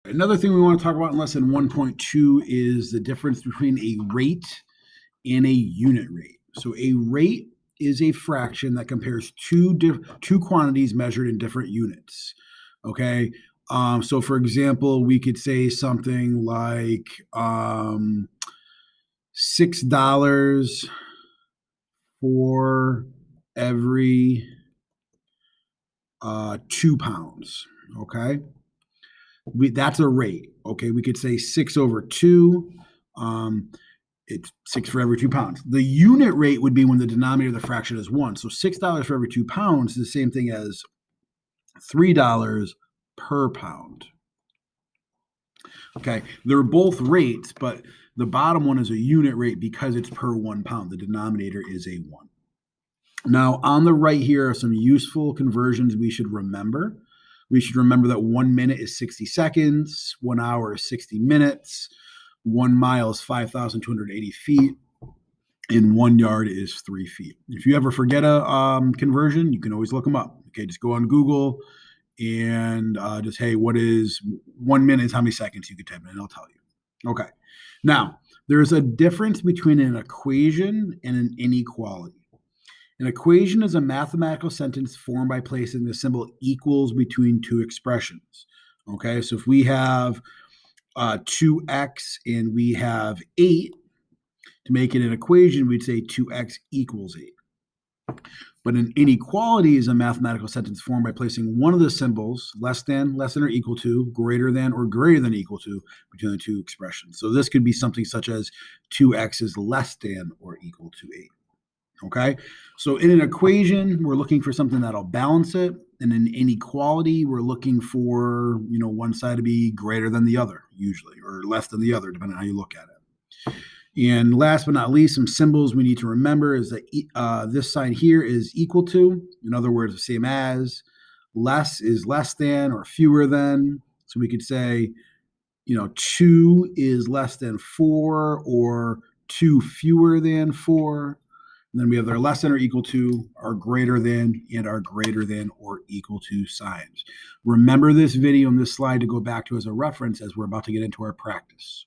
Another thing we want to talk about in lesson 1.2 is the difference between a rate and a unit rate. So a rate is a fraction that compares two quantities measured in different units. Okay. So for example, we could say something like $6 for every 2 pounds. Okay. That's a rate. Okay, we could say 6/2. Um, it's 6 for every 2 pounds. The unit rate would be when the denominator of the fraction is 1. So $6 for every 2 pounds is the same thing as $3 per pound. Okay, they're both rates, but the bottom one is a unit rate because it's per 1 pound. The denominator is a 1. Now, on the right here are some useful conversions we should remember. We should remember that 1 minute is 60 seconds, 1 hour is 60 minutes, 1 mile is 5,280 feet, and 1 yard is 3 feet. If you ever forget a conversion, you can always look them up. Okay, just go on Google and just, hey, what is 1 minute? Is how many seconds? You could type in and it'll tell you. Okay, now there's a difference between an equation and an inequality. An equation is a mathematical sentence formed by placing the symbol equals between two expressions. Okay, so if we have 2x and we have 8, to make it an equation, we'd say 2x equals 8. But an inequality is a mathematical sentence formed by placing one of the symbols, less than or equal to, greater than or greater than equal to, between the two expressions. So this could be something such as 2x is less than or equal to 8. Okay, so in an equation, we're looking for something that'll balance it. In an inequality, we're looking for, one side to be greater than the other, usually, or less than the other, depending on how you look at it. And last but not least, some symbols we need to remember is that this sign here is equal to, in other words, the same as. Less is less than or fewer than. So we could say, 2 is less than 4 or 2 fewer than 4. And then we have our less than or equal to, our greater than, and our greater than or equal to signs. Remember this video and this slide to go back to as a reference as we're about to get into our practice.